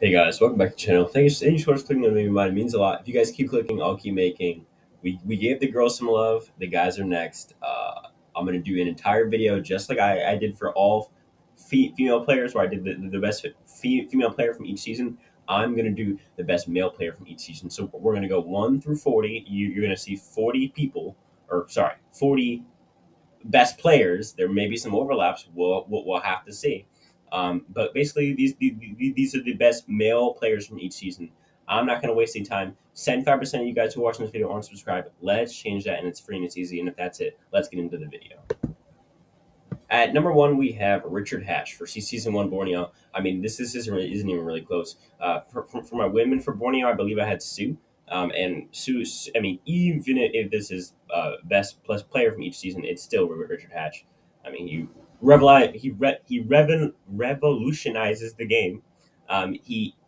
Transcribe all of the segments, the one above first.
Hey guys, welcome back to the channel. Thank you so much for clicking on the reminder. It means a lot. If you guys keep clicking, I'll keep making. We gave the girls some love. The guys are next. I'm gonna do an entire video just like I did for all female players, where I did the best female player from each season. I'm gonna do the best male player from each season. So we're gonna go 1 through 40. You're gonna see 40 people, or sorry, 40 best players. There may be some overlaps. We'll have to see. But basically, these are the best male players from each season. I'm not going to waste any time. 75% of you guys who are watching this video aren't subscribed. Let's change that, and it's free and it's easy. And if that's it, let's get into the video. At number one, we have Richard Hatch for season one Borneo. I mean, isn't even really close. For my women for Borneo, I believe I had Sue. And Sue, I mean, even if this is best plus player from each season, it's still Richard Hatch. I mean, he revolutionizes the game.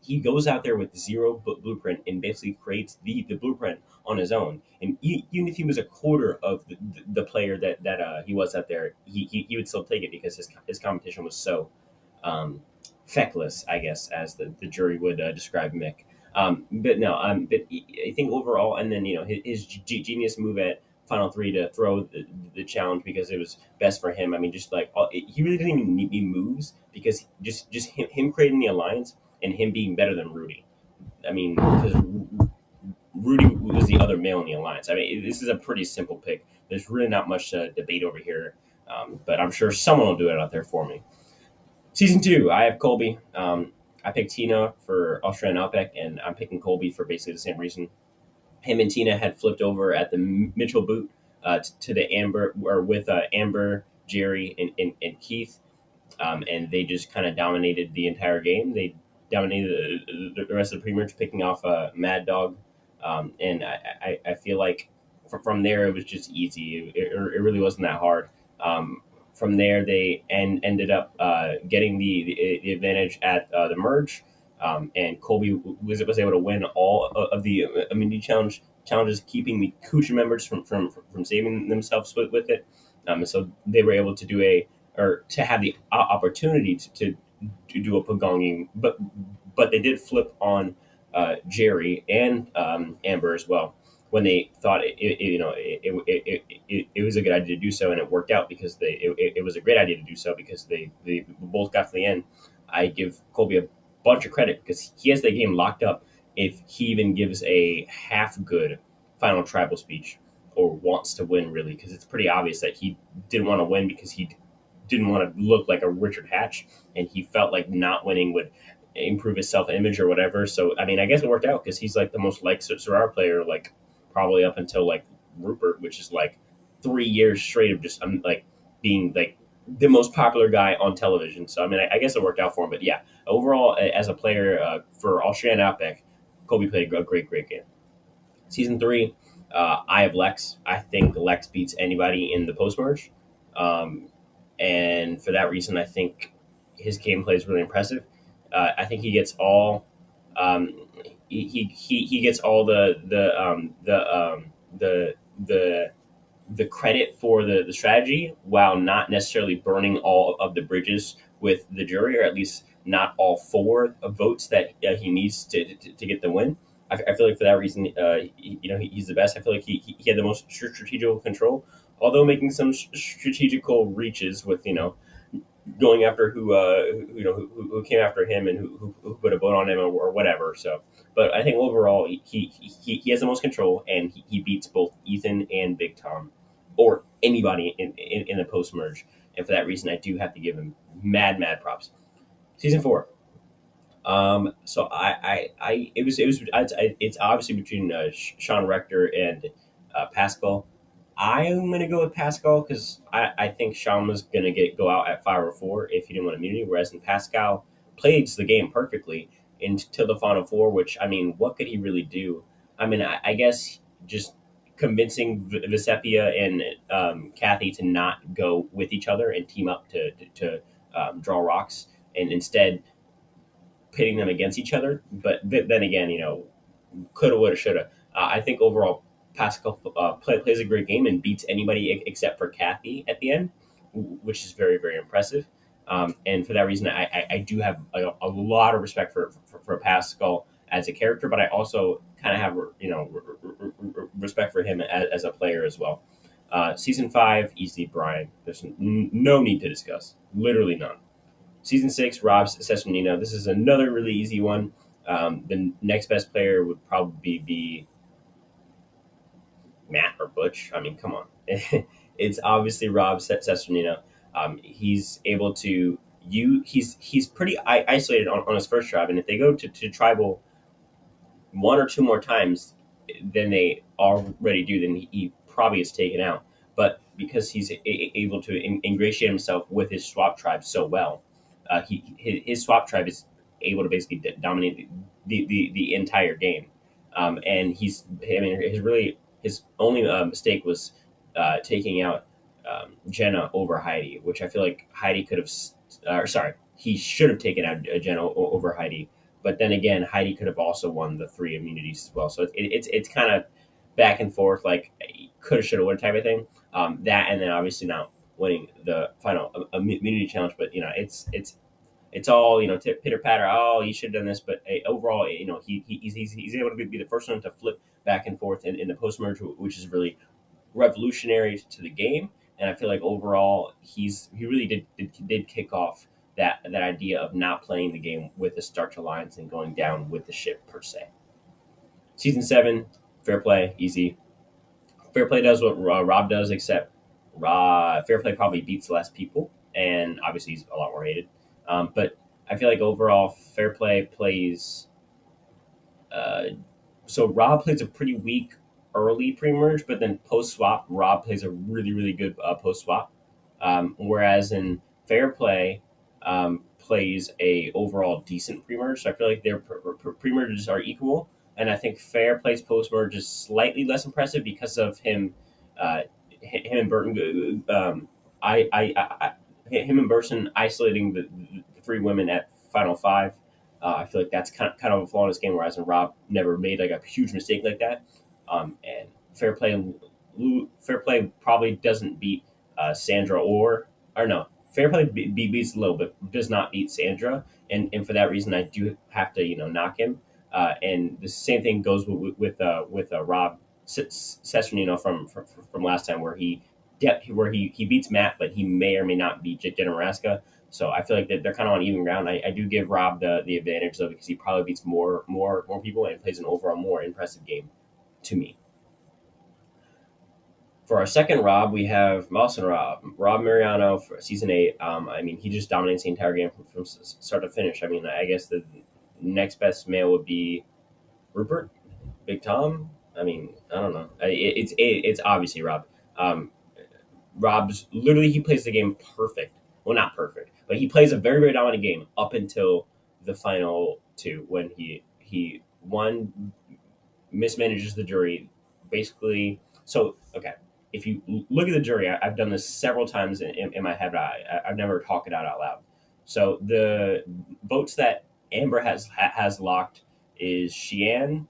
He goes out there with zero blueprint and basically creates the blueprint on his own. And even if he was a quarter of the player that he was out there, he would still take it because his competition was so feckless, I guess, as the jury would describe Mick. But no, but I think overall, and then his genius move at final three to throw the challenge because it was best for him. I mean, just like he really didn't even need moves because just him creating the alliance and him being better than Rudy. I mean, because Rudy was the other male in the alliance. I mean, this is a pretty simple pick. There's really not much debate over here, but I'm sure someone will do it out there for me. Season two, I have Colby. I picked Tina for Australian Outback, and I'm picking Colby for basically the same reason. Him and Tina had flipped over at the Mitchell boot to the Amber, or with Amber, Jerry, and Keith, and they just kind of dominated the entire game. They dominated the rest of the pre-merge, picking off Mad Dog, and I feel like from there it was just easy. It really wasn't that hard. From there, they ended up getting the advantage at the merge, and Colby was able to win all of the immunity challenges, keeping the Kucha members from saving themselves with it. So they were able to to have the opportunity to do a pagonging, but they did flip on Jerry and Amber as well when they thought it was a good idea to do so, and it worked out because it was a great idea to do so because they both got to the end. I give Colby a bunch of credit because he has the game locked up if he even gives a half good final tribal speech or wants to win, really, because it's pretty obvious that he didn't want to win because he didn't want to look like a Richard Hatch, and he felt like not winning would improve his self-image or whatever. So I mean, I guess it worked out because he's like the most liked Sorare player, like probably up until like Rupert, which is like 3 years straight of just like being like the most popular guy on television. So I mean, I guess it worked out for him. But yeah, overall, as a player for Australian Outback, Colby played a great game. Season three, I have Lex. I think Lex beats anybody in the post merge, and for that reason, I think his gameplay is really impressive. I think he gets all he gets all the credit for the strategy while not necessarily burning all of the bridges with the jury, or at least not all four votes that he needs to get the win. I feel like for that reason, he's the best. I feel like he had the most strategical control, although making some strategical reaches with going after who came after him and who put a vote on him or whatever. So, but I think overall he has the most control, and he beats both Ethan and Big Tom, or anybody in the post merge. And for that reason, I do have to give him mad props. Season four. So it's obviously between Sean Rector and Pascal. I'm gonna go with Pascal because I think Sean was gonna go out at 5 or 4 if he didn't want immunity, whereas in Pascal plays the game perfectly until the final four. Which, I mean, what could he really do? I mean, I guess just convincing Visepia and Kathy to not go with each other and team up to draw rocks, and instead pitting them against each other. But then again, coulda, woulda, shoulda. I think overall Pascal plays a great game and beats anybody except for Kathy at the end, which is very, very impressive. And for that reason, I do have a lot of respect for Pascal as a character, but I also kind of have respect for him as a player as well. Season 5, easy Brian. There's no need to discuss, literally none. Season 6, Rob Cesternino. This is another really easy one. The next best player would probably be Matt or Butch. I mean, come on. It's obviously Rob Cesternino. He's able to he's pretty isolated on his first tribe, and if they go to tribal one or two more times than they already do, then he probably is taken out. But because he's able to ingratiate himself with his swap tribe so well, his swap tribe is able to basically dominate the entire game. And I mean, his only mistake was taking out Jenna over Heidi, which I feel like Heidi could have, sorry, he should have taken out Jenna over Heidi. But then again, Heidi could have also won the 3 immunities as well. So it's kind of back and forth, like coulda, shoulda, woulda type of thing. That and then obviously now winning the final immunity challenge. But it's all pitter patter. Oh, you should have done this. But overall, he's able to be the first one to flip back and forth in the post merge, which is really revolutionary to the game. And I feel like overall, he really did kick off that idea of not playing the game with the Starch Alliance and going down with the ship per se. Season 7, fair play, easy. Fair play does what Rob does, except fair play probably beats less people, and obviously he's a lot more hated. But I feel like overall, fair play plays. So Rob plays a pretty weak early pre-merge, but then post-swap, Rob plays a really, really good post-swap. Whereas in fair play, plays a overall decent pre-merge. So I feel like their pre-merges are equal. And I think fair play's post-merge is slightly less impressive because of him and Burton. Him and Burton isolating the 3 women at Final 5. I feel like that's kind of a flaw in this game, whereas Rob never made like a huge mistake like that. And fair play probably doesn't beat Sandra or no. Fair play beats Low, but does not beat Sandra, and for that reason, I do have to knock him. And the same thing goes with Rob Cesternino from last time, where he beats Matt, but he may or may not beat Jenna Maraska. So I feel like they're kind of on even ground. I do give Rob the advantage though, because he probably beats more people and plays an overall more impressive game to me. For our second Rob, we have Mouse and Rob Mariano for season 8. I mean, he just dominates the entire game from start to finish. I mean, I guess the next best male would be Rupert, Big Tom. I mean, I don't know. It's obviously Rob. Rob's literally, he plays the game perfect. Well, not perfect, but he plays a very, very dominant game up until the final 2 when he one mismanages the jury, basically. So okay, if you look at the jury, I've done this several times in my head, but I've never talked it out loud. So the votes that Amber has locked is Sheehan,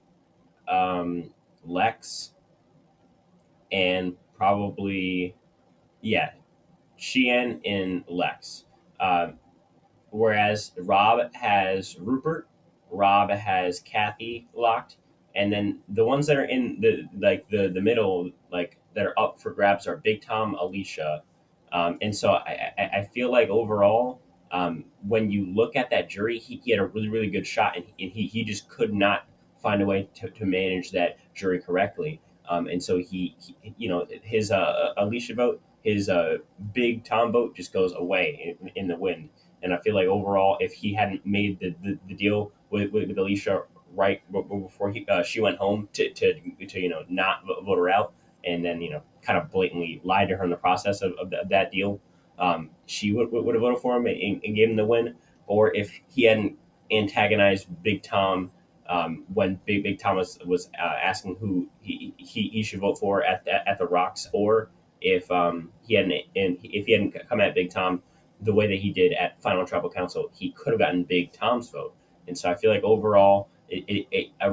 Lex, and probably Sheehan and Lex. Whereas Rob has Rupert, Rob has Kathy locked, and then the ones that are in the middle, like that are up for grabs, are Big Tom, Alicia, and so I feel like overall, when you look at that jury, he had a really, really good shot, and he just could not find a way to manage that jury correctly. And so his Alicia vote, his Big Tom vote just goes away in the wind. And I feel like overall, if he hadn't made the deal with Alicia right before she went home to not vote her out, and then kind of blatantly lied to her in the process of that deal, she would have voted for him and gave him the win. Or if he hadn't antagonized Big Tom when Big Tom was asking who he should vote for at the Rocks, or if he hadn't come at Big Tom the way that he did at Final Tribal Council, he could have gotten Big Tom's vote. And so I feel like overall,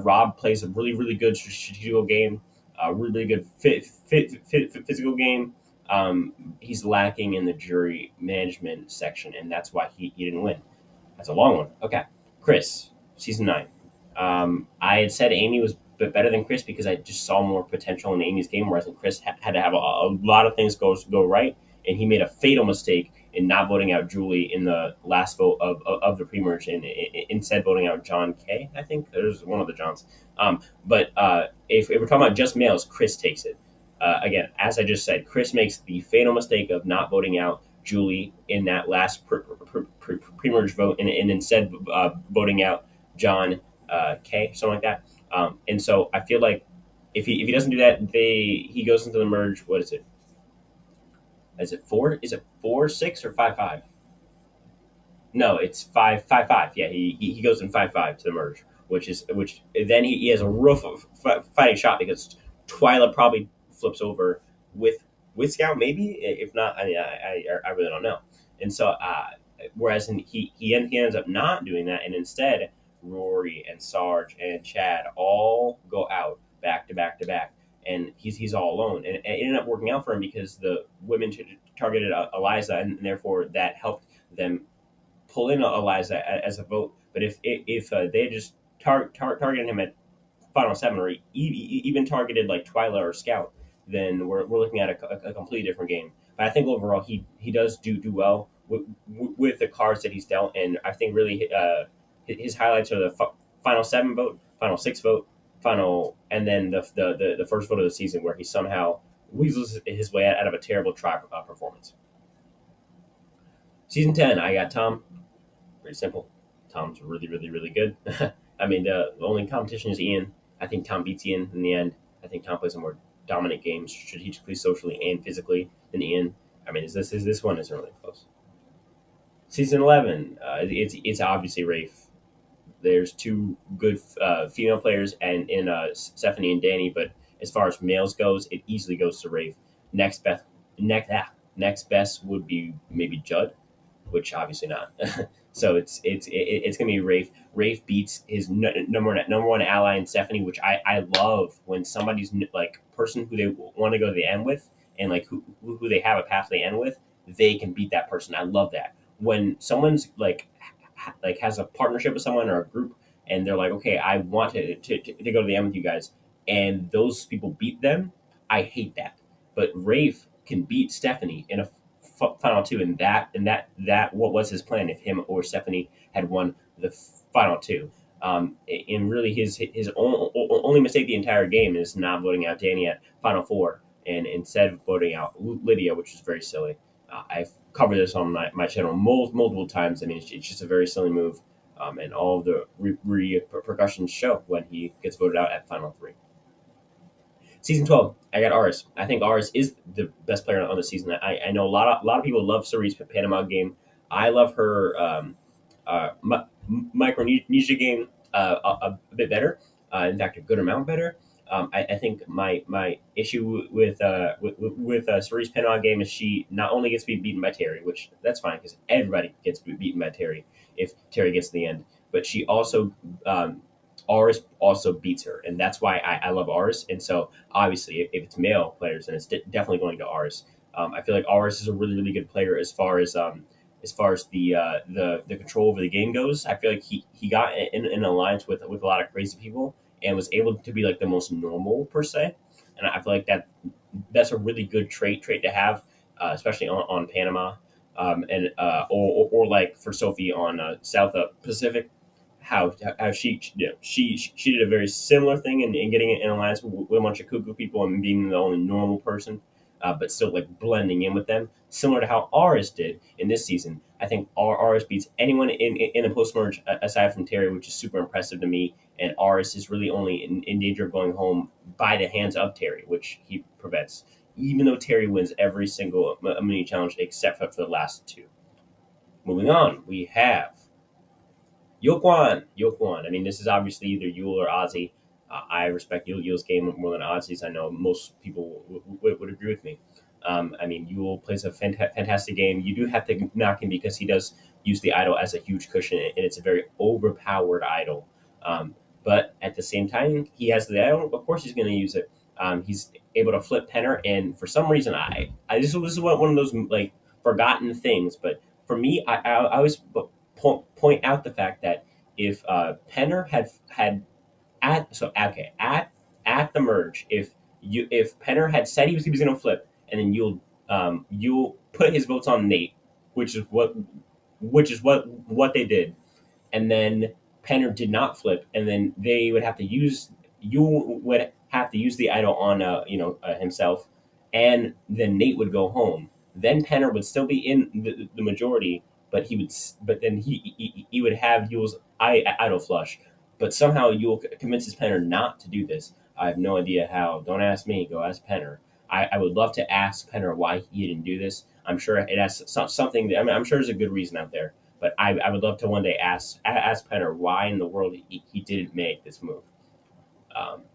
Rob plays a really, really good strategical game, a really good physical game, He's lacking in the jury management section, and that's why he didn't win. That's a long one. Okay, Chris, season 9. I had said Amy was better than Chris because I just saw more potential in Amy's game, whereas Chris had to have a lot of things go right, and he made a fatal mistake in not voting out Julie in the last vote of the pre-merge, and instead voting out John K. I think there's one of the Johns. But if we're talking about just males, Chris takes it. Again, as I just said, Chris makes the fatal mistake of not voting out Julie in that last pre-merge vote, and instead voting out John K, something like that. And so I feel like if he doesn't do that, he goes into the merge. What is it? Is it 4? Is it 4-6 or 5-5? No, it's 5-5. Yeah, he goes in 5-5 to the merge, which then he has a rough fighting shot because Twyla probably flips over with Scout, maybe. If not, I mean, I really don't know. And so whereas he ends up not doing that, and instead Rory and Sarge and Chad all go out back to back to back, and he's all alone. And it ended up working out for him because the women targeted Eliza, and therefore that helped them pull in Eliza as a vote. But if they had just targeted him at Final 7, or even targeted like Twyla or Scout, then we're looking at a completely different game. But I think overall he does do well with the cards that he's dealt, and I think really his highlights are the Final 7 vote, Final 6 vote, and then the first vote of the season where he somehow weasels his way out of a terrible tribe performance. Season 10, I got Tom. Pretty simple. Tom's really, really, really good. I mean, the only competition is Ian. I think Tom beats Ian in the end. I think Tom plays a more dominant game strategically, socially, and physically than Ian. I mean, this one isn't really close. Season 11, it's obviously Rafe. There's two good female players and in Stephanie and Danny, but as far as males goes, it easily goes to Rafe. Next best would be maybe Judd, which obviously not. So it's gonna be Rafe. Rafe beats his number one ally in Stephanie, which I love when somebody's like person who they want to go to the end with, and like who they have a path to the end with, they can beat that person. I love that when someone's like has a partnership with someone or a group, and they're like, okay, I want to go to the end with you guys, and those people beat them. I hate that, but Rafe can beat Stephanie in a final 2, and that what was his plan if him or Stephanie had won the final 2. And really his only mistake the entire game is not voting out Danny at final 4, and instead of voting out Lydia, which is very silly. I've covered this on my channel multiple times. I mean, it's just a very silly move, and all of the repercussions show when he gets voted out at final 3. Season 12, I got Aris. I think Aris is the best player on the season. I know a lot of people love Cerise Panama game. I love her Micronesia game a bit better. In fact, a good amount better. I think my issue with Cerise Panama game is she not only gets to be beaten by Terry, which that's fine because everybody gets beaten by Terry if Terry gets to the end, but she also Aris also beats her, and that's why I love Aris. And so obviously if it's male players, then it's definitely going to Aris. I feel like Aris is a really, really good player as far as the control over the game goes. I feel like he got in an alliance with a lot of crazy people and was able to be like the most normal per se. And I feel like that's a really good trait to have, especially on Panama, and or like for Sophie on South Pacific. How she did a very similar thing in getting in alliance with a bunch of cuckoo people and being the only normal person, but still like blending in with them, similar to how Aris did in this season. I think Aris beats anyone in a post merge aside from Terry, which is super impressive to me. And Aris is really only in danger of going home by the hands of Terry, which he prevents, even though Terry wins every single mini challenge except for the last 2. Moving on, we have Yokwon. I mean, this is obviously either Yule or Ozzy. I respect Yule's game more than Ozzy's. I know most people would agree with me. I mean, Yule plays a fantastic game. You do have to knock him because he does use the idol as a huge cushion, and it's a very overpowered idol. But at the same time, he has the idol. Of course, he's going to use it. He's able to flip Penner, and for some reason, this is one of those like forgotten things. But for me, I always point out the fact that if Penner had at so okay at the merge, if Penner had said he was going to flip, and then you'll put his votes on Nate, which is what they did, and then Penner did not flip, and then they would have to use you would have to use the idol on himself, and then Nate would go home. Then Penner would still be in the majority, but then he would have Yule's idol flush. But somehow Yule convinces Penner not to do this. I have no idea how. Don't ask me. Go ask Penner. I would love to ask Penner why he didn't do this. I'm sure it has something. I'm sure there's a good reason out there. But I would love to one day ask Penner why in the world he didn't make this move.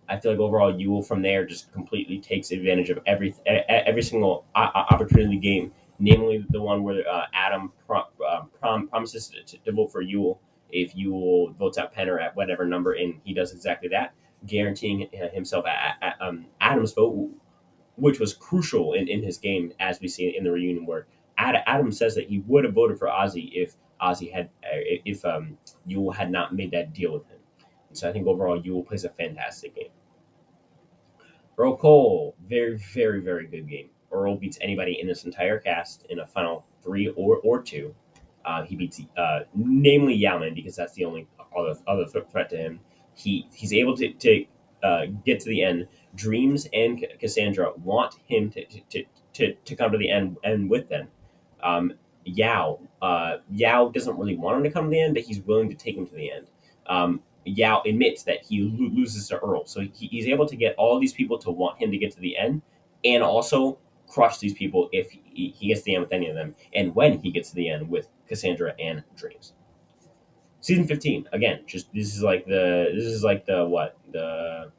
I feel like overall Yule from there just completely takes advantage of every single opportunity in the game, namely the one where Adam promises to vote for Yule if Yule votes out Penner at whatever number, and he does exactly that, guaranteeing himself Adam's vote, which was crucial in his game, as we see in the reunion where Adam says that he would have voted for Ozzy if Yule had not made that deal with him. So I think overall Yule plays a fantastic game. Earl Cole, very, very, very good game. Earl beats anybody in this entire cast in a final three or two. He beats namely Yaman because that's the only other threat to him. He's able to get to the end. Dreams and Cassandra want him to come to the end with them. Yao doesn't really want him to come to the end, but he's willing to take him to the end. Yao admits that he loses to Earl, so he's able to get all these people to want him to get to the end, and also crush these people if he gets to the end with any of them, and when he gets to the end with Cassandra and Dreams. Season 15 again. Just this is like the what the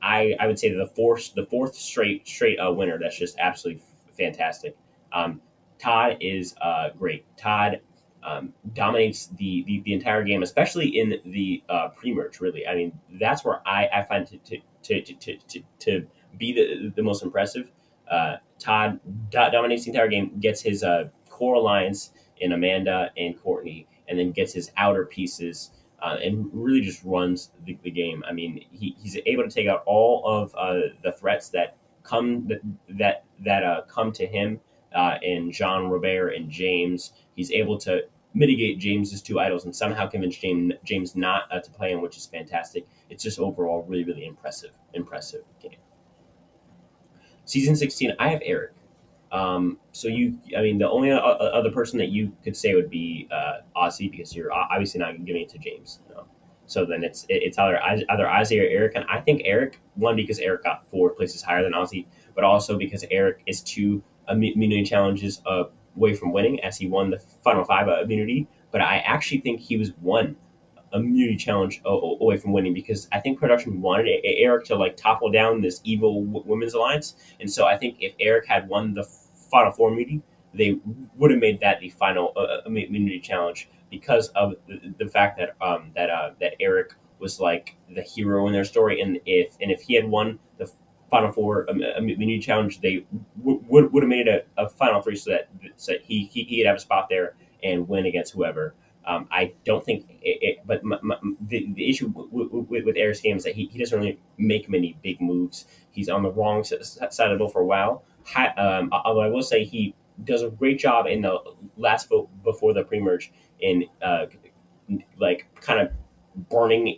I would say the fourth straight winner. That's just absolutely fantastic. Todd is great. Todd dominates the entire game, especially in the pre-merge. Really, I mean that's where I find to be the most impressive. Todd dominates the entire game, gets his core alliance in Amanda and Courtney, and then gets his outer pieces and really just runs the game. I mean, he's able to take out all of the threats that come come to him in Jean Robert and James. He's able to mitigate James's two idols and somehow convince James not to play him, which is fantastic. It's just overall really, really impressive game. Season 16, I have Eric. The only other person that you could say would be Ozzy, because you're obviously not giving it to James. So then it's either Ozzy or Eric, and I think Eric, one, because Eric got 4 places higher than Ozzy, but also because Eric is 2 immunity challenges away from winning, as he won the final 5 immunity. But I actually think he was 1 immunity challenge away from winning, because I think production wanted Eric to like topple down this evil women's alliance, and so I think if Eric had won the final 4 immunity, they would have made that the final immunity challenge, because of the fact that that Eric was like the hero in their story, and if he had won the final 4 immunity challenge, they would have made a final 3 so that he'd have a spot there and win against whoever. I don't think but the issue with Eric's game is that he doesn't really make many big moves. He's on the wrong side of the boat for a while. Although I will say he does a great job in the last vote before the pre-merge in like kind of burning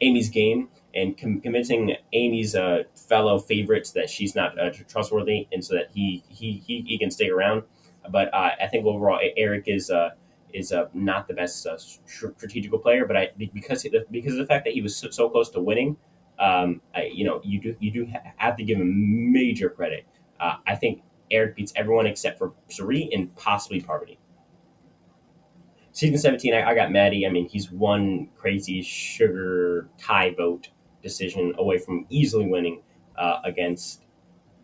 Amy's game and convincing Amy's fellow favorites that she's not trustworthy, and so that he can stay around. But I think overall Eric is not the best strategical player, but because of the fact that he was so close to winning, you do have to give him major credit. I think Eric beats everyone except for Sari and possibly Parvati. Season 17, I got Maddie. I mean, he's 1 crazy sugar tie vote decision away from easily winning against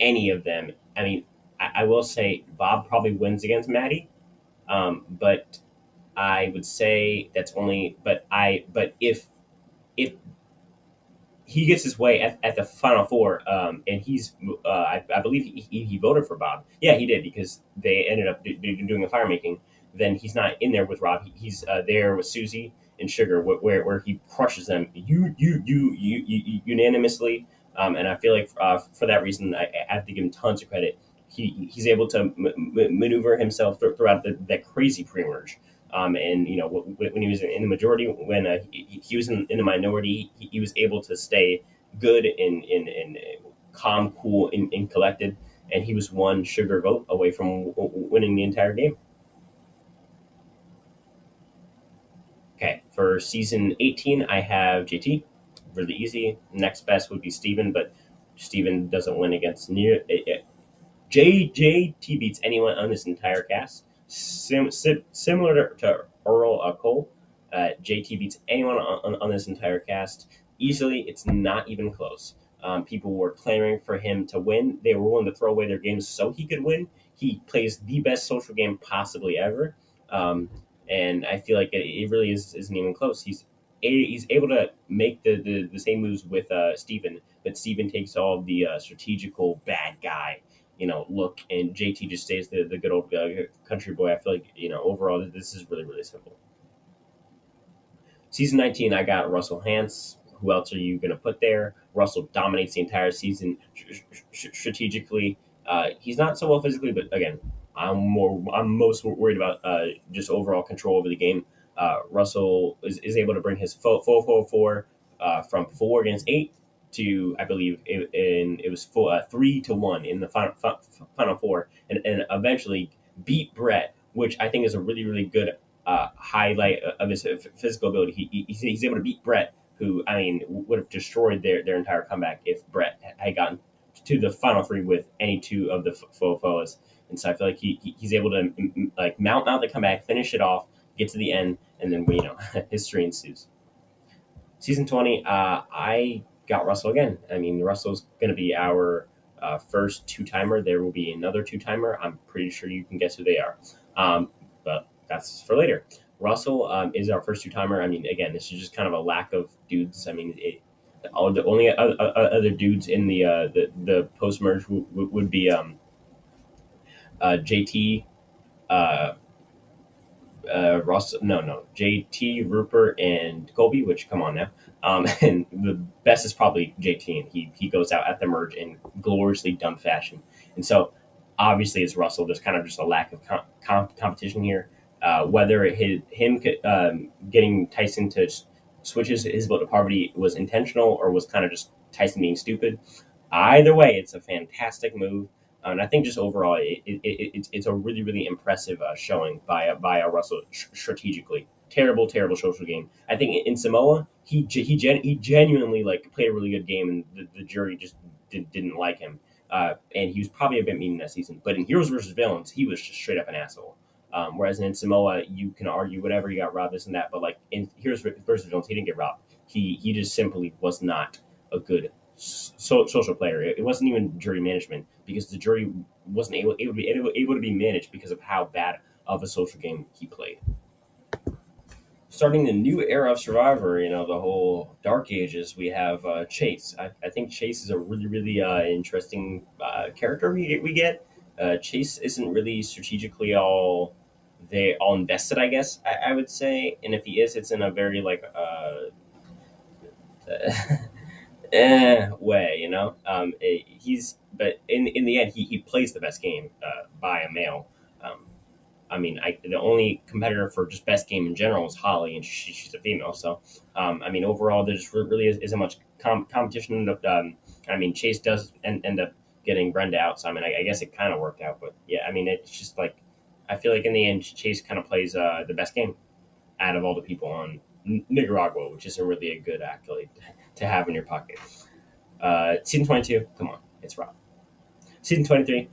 any of them. I mean, I will say Bob probably wins against Maddie, but I would say that's only. But if he gets his way at the final four, and I believe he voted for Bob. Yeah, he did because they ended up doing a fire making. Then he's not in there with Rob. He's there with Susie and Sugar, where he crushes them unanimously. And I feel like for that reason, I have to give him tons of credit. He's able to maneuver himself throughout that crazy pre-merge. And when he was in the majority, when he was in the minority, he was able to stay good and calm, cool, and collected. And he was one sugar vote away from winning the entire game. Okay, for season 18, I have JT. Really easy. Next best would be Steven, but Steven doesn't win against near. JT beats anyone on this entire cast. Similar to Earl Cole, JT beats anyone on this entire cast easily. It's not even close. People were clamoring for him to win. They were willing to throw away their games so he could win. He plays the best social game possibly ever. And I feel like it really isn't even close. He's able to make the same moves with Steven, but Steven takes all the strategical bad guy look, and JT just stays the good old country boy. I feel like overall this is really really simple. Season 19, I got Russell Hantz. Who else are you going to put there? Russell dominates the entire season strategically. He's not so well physically, but again, I'm most worried about just overall control over the game. Russell is able to bring his 4 from 4 against 8 to I believe it was 3-1 in the final four, and eventually beat Brett, which I think is a really really good highlight of his physical ability. He's able to beat Brett, who I mean would have destroyed their entire comeback if Brett had gotten to the final three with any two of the foes. And so I feel like he's able to like mount the comeback, finish it off, get to the end, and then history ensues. Season 20, I got Russell again. I mean, Russell's going to be our first two timer. There will be another two timer. I'm pretty sure you can guess who they are, but that's for later. Russell is our first two timer. I mean, again, this is just kind of a lack of dudes. I mean, all the only other dudes in the post merge would be JT, Russ, no, JT, Rupert, and Colby. Which come on now, and the best is probably JT, and he goes out at the merge in gloriously dumb fashion. And so, obviously, it's Russell. There's kind of just a lack of competition here. Whether him getting Tyson to switch his vote to poverty was intentional or was kind of just Tyson being stupid. Either way, it's a fantastic move. And I think just overall, it's a really, really impressive showing by Russell strategically. Terrible, terrible social game. I think in Samoa, he genuinely like played a really good game, and the jury just didn't like him. And he was probably a bit mean that season. But in Heroes versus Villains, he was just straight up an asshole. Whereas in Samoa, you can argue whatever, you got robbed, this and that. But like in Heroes versus Villains, he didn't get robbed. He just simply was not a good social player. It wasn't even jury management because the jury wasn't able to be managed because of how bad of a social game he played. Starting the new era of Survivor, the whole Dark Ages, we have Chase. I think Chase is a really, really interesting character we get. Chase isn't really strategically all invested, I guess I would say, and if he is, it's in a very like way, he's but in the end, he plays the best game by a male. I mean, the only competitor for just best game in general is Holly, and she's a female. So, I mean, overall, there just really isn't much competition. I mean, Chase does end up getting Brenda out. So, I mean, I guess it kind of worked out. But, yeah, I mean, it's just like, I feel like in the end, Chase kind of plays the best game out of all the people on Nicaragua, which isn't really a good accolade to have in your pocket. Season 22, come on, it's Rob. Season 23,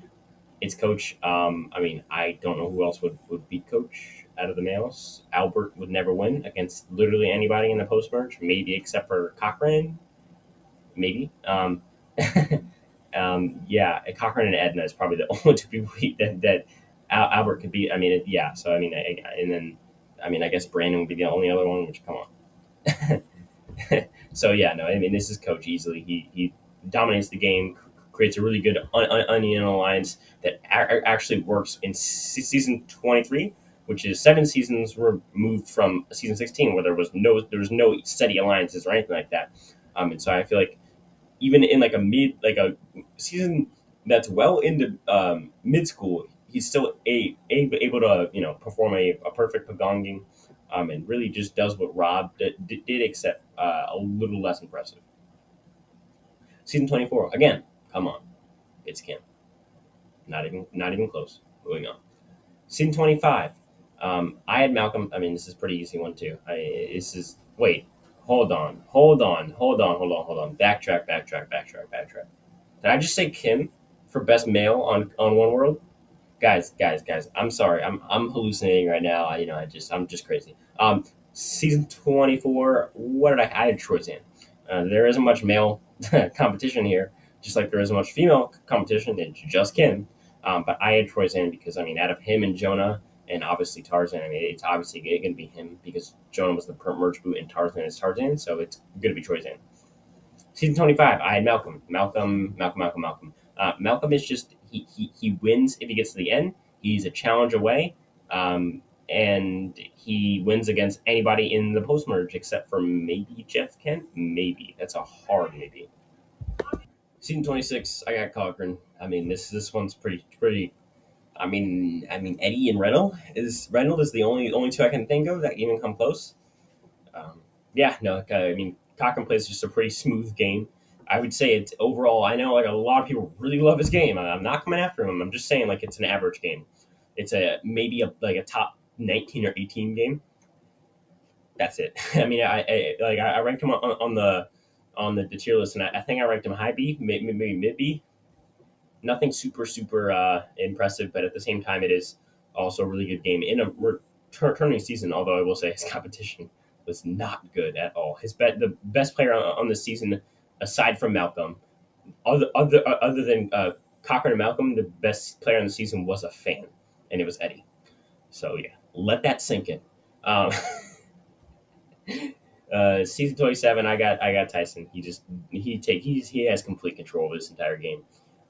it's Coach. I mean, I don't know who else would beat Coach out of the males. Albert would never win against literally anybody in the post merge, maybe except for Cochran. Maybe. Yeah, Cochran and Edna is probably the only two people that Albert could beat. I mean, yeah. So I mean, and then I mean, I guess Brandon would be the only other one. Which come on. So yeah, no, I mean this is coach easily. He dominates the game, creates a really good onion alliance that actually works in season 23, which is 7 seasons removed from season 16, where there was no steady alliances or anything like that. And so I feel like even in like a season that's well into mid school, he's still able to perform a perfect pagonging, and really just does what Rob did except a little less impressive. Season 24 again. Come on, it's Kim. Not even close. Moving on. Season 25. I had Malcolm. I mean, this is a pretty easy one too. This is wait. Hold on. Backtrack. Did I just say Kim for best male on One World? Guys. I'm sorry. I'm hallucinating right now. I'm just crazy. Season 24. What did I had Troy's in? There isn't much male competition here, just like there isn't much female competition. It's just Kim. But I had Troy's in because out of him and Jonah and obviously Tarzan, it's obviously going to be him because Jonah was the merge boot and Tarzan is Tarzan, so it's going to be Troy's in. Season 25, I had Malcolm. Malcolm is just he wins if he gets to the end. He's a challenge away, and he wins against anybody in the post merge except for maybe Jeff Kent. Maybe that's a hard maybe. Season 26, I got Cochran. This one's pretty. Eddie and Reynolds is the only two I can think of that even come close. Yeah, no, Cochran plays just a pretty smooth game. I would say it's overall. I know like a lot of people really love his game. I'm not coming after him. I'm just saying like it's an average game. It's a maybe a top 19 or 18 game. That's it. I ranked him on the tier list, and I think I ranked him high B, maybe mid B. Nothing super impressive, but at the same time, it is also a really good game in a returning season. Although I will say his competition was not good at all. The best player on the season, aside from Malcolm, other than Cochran and Malcolm, the best player on the season was a fan, and it was Eddie. So yeah, let that sink in. Um, Season 27, I got Tyson. He has complete control of this entire game.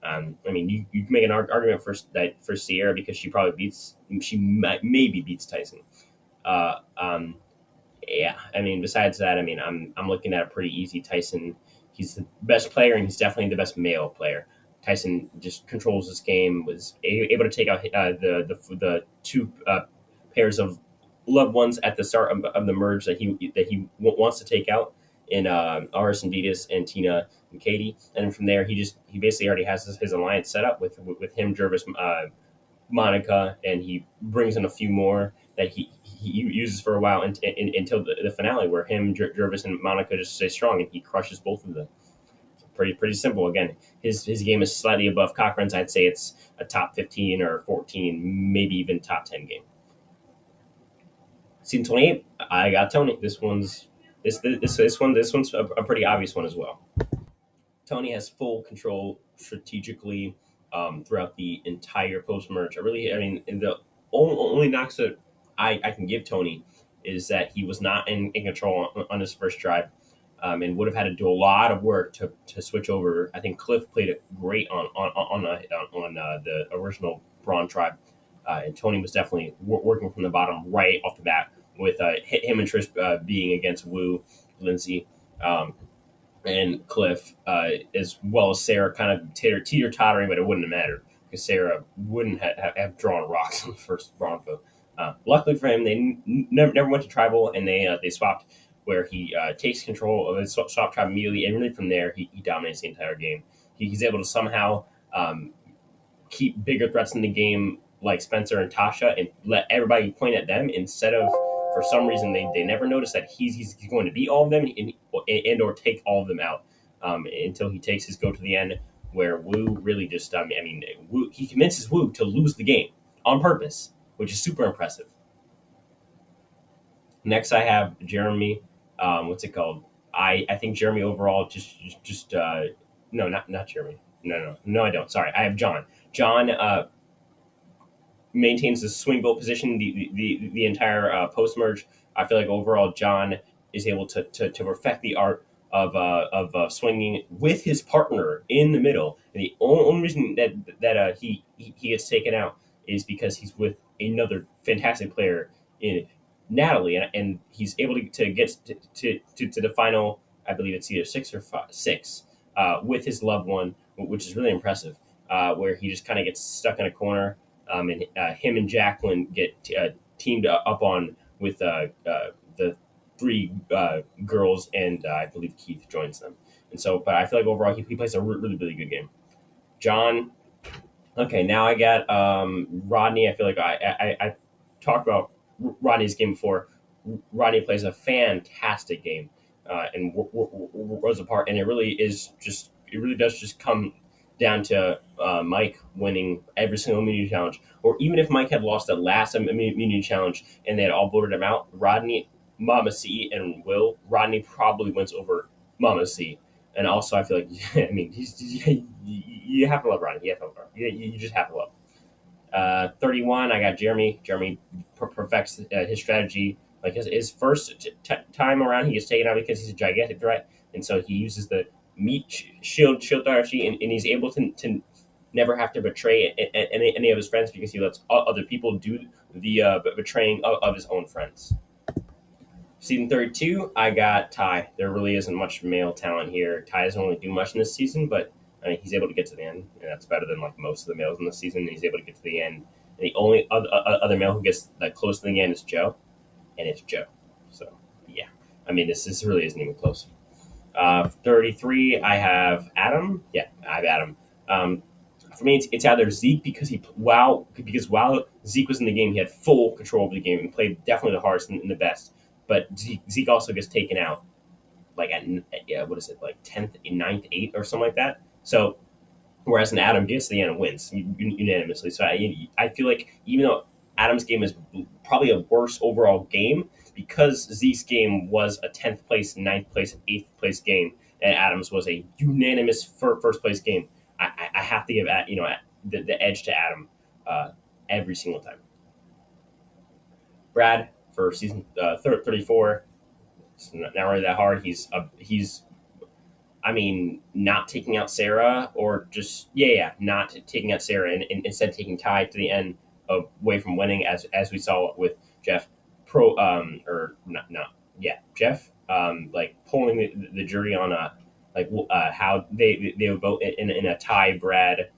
You can make an argument for Sierra because maybe beats Tyson. Yeah, besides that, I'm looking at a pretty easy Tyson. He's the best player, and he's definitely the best male player. Tyson just controls this game. Was able to take out the two pairs of loved ones at the start of the merge that he wants to take out in Aris and Vitas and Tina and Katie, and from there he basically already has his alliance set up with him, Jervis, Monica, and he brings in a few more that he uses for a while until the finale where him, Jervis, and Monica just stay strong and he crushes both of them. Pretty simple. Again, his game is slightly above Cochran's. I'd say it's a top 15 or 14, maybe even top 10 game. Season 28, I got Tony. This one's a pretty obvious one as well. Tony has full control strategically throughout the entire post merge. The only knocks that I can give Tony is that he was not in control on his first drive, and would have had to do a lot of work to switch over. I think Cliff played it great on the original Braun tribe, and Tony was definitely working from the bottom right off the bat with him and Trish being against Wu, Lindsay, and Cliff, as well as Sarah, kind of teeter tottering, but it wouldn't have mattered because Sarah wouldn't have drawn rocks on the first Braun vote. Luckily for him, they never went to tribal, and they swapped where he takes control of his swap tribe immediately, and really from there he dominates the entire game. He's able to somehow keep bigger threats in the game like Spencer and Tasha and let everybody point at them instead of, for some reason, they never notice that he's going to beat all of them and or take all of them out until he takes his go to the end where Wu really just Wu, he convinces Wu to lose the game on purpose, which is super impressive. Next, I have Jeremy. What's it called? I think Jeremy overall just no, not Jeremy. No, I don't. Sorry, I have John. John maintains the swing vote position the entire post merge. I feel like overall John is able to perfect the art of swinging with his partner in the middle. And the only reason that he gets taken out is because he's with another fantastic player in Natalie, and he's able to get to the final. I believe it's either six with his loved one, which is really impressive. Where he just kind of gets stuck in a corner, and him and Jacqueline get teamed up on with the three girls, and I believe Keith joins them. And so, but I feel like overall he plays a really, really good game. John, okay, now I got Rodney. I feel like I talked about Rodney's game before. Rodney plays a fantastic game and was a part, and it really is just it really does just come down to Mike winning every single immunity challenge, or even if Mike had lost the last immunity challenge and they had all voted him out, Rodney, Mama C, and Will, Rodney probably wins over Mama C. And also, I feel like, I mean, you have to love Rodney. You have to love you just have to love. 31, I got Jeremy. Jeremy perfects his strategy. Like his first time around, he gets taken out because he's a gigantic threat, and so he uses the meat shield strategy, and he's able to never have to betray any of his friends because he lets other people do the betraying of his own friends. Season 32, I got Ty. There really isn't much male talent here. Ty doesn't really do much in this season, but I mean, he's able to get to the end, and that's better than like most of the males in the season. And he's able to get to the end. And the only other male who gets like close to the end is Joe, and it's Joe. So yeah, I mean, this really isn't even close. 33, I have Adam. Yeah, I have Adam. For me, it's either Zeke because while Zeke was in the game, he had full control of the game and played definitely the hardest and the best. But Zeke also gets taken out like at what is it, like 10th, 9th, 8th or something like that. So whereas an Adam gets to the end and wins unanimously. So I feel like even though Adam's game is probably a worse overall game, because Zeke's game was a 10th place, 9th place, 8th place game, and Adam's was a unanimous first place game, I have to give the edge to Adam every single time. Brad, for season 34, it's not really that hard. He's I mean, not taking out Sarah, or just not taking out Sarah, and instead taking Ty to the end away from winning, as we saw with Jeff Jeff like polling the jury on how they would vote in a tie Brad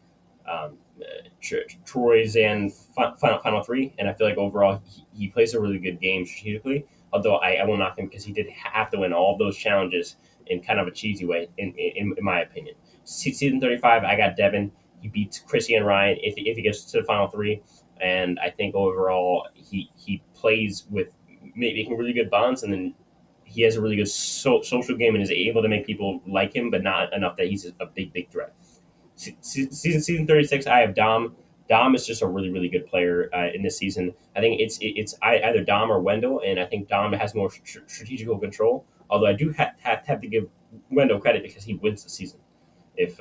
Troy's and final three, and I feel like overall he plays a really good game strategically. Although I will knock him because he did have to win all of those challenges in kind of a cheesy way, in my opinion. Season 35, I got Devin. He beats Chrissy and Ryan if he gets to the final three, and I think overall he plays with making really good bonds, and then he has a really good social game and is able to make people like him, but not enough that he's a big threat. Season 36, I have Dom. Dom is just a really, really good player in this season. I think it's either Dom or Wendell, and I think Dom has more strategical control. Although I do have to give Wendell credit because he wins the season. If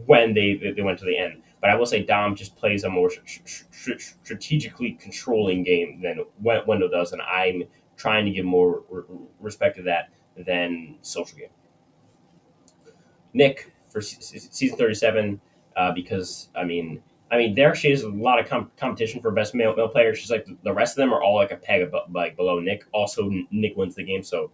when they went to the end, but I will say Dom just plays a more strategically controlling game than Wendell does, and I'm trying to give more respect to that than social game. Nick for season 37, because I mean there actually is a lot of competition for best male player. Just like the rest of them are all like a peg below Nick. Also, Nick wins the game, so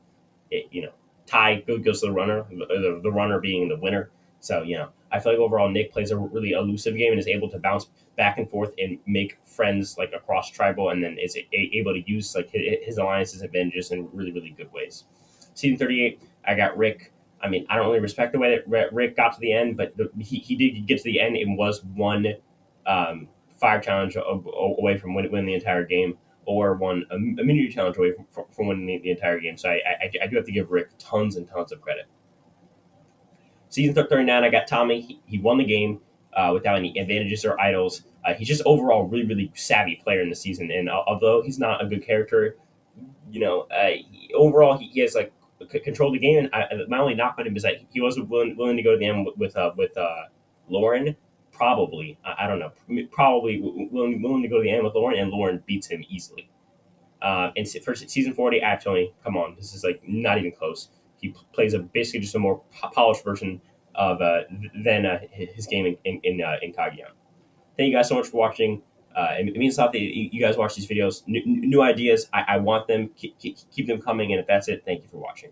tie goes to the runner. The runner being the winner. So I feel like overall Nick plays a really elusive game and is able to bounce back and forth and make friends like across tribal, and then is able to use like his alliances and advantages in really, really good ways. Season 38, I got Rick. I mean, I don't really respect the way that Rick got to the end, but he did get to the end and was one fire challenge away from winning the entire game, or one immunity challenge away from winning the entire game. So I do have to give Rick tons and tons of credit. Season 39, I got Tommy. He won the game without any advantages or idols. He's just overall really, really savvy player in the season, and although he's not a good character, overall he has like controlled the game. And my only knock on him is that he wasn't willing to go to the end with Lauren. Probably, I don't know. Probably willing to go to the end with Lauren, and Lauren beats him easily. And for season 40, I have Tony. Come on, this is like not even close. He plays basically just a more polished version of than his game in Kaguya. Thank you guys so much for watching. It means a lot that you guys watch these videos. New ideas, I want them. Keep them coming. And if that's it, thank you for watching.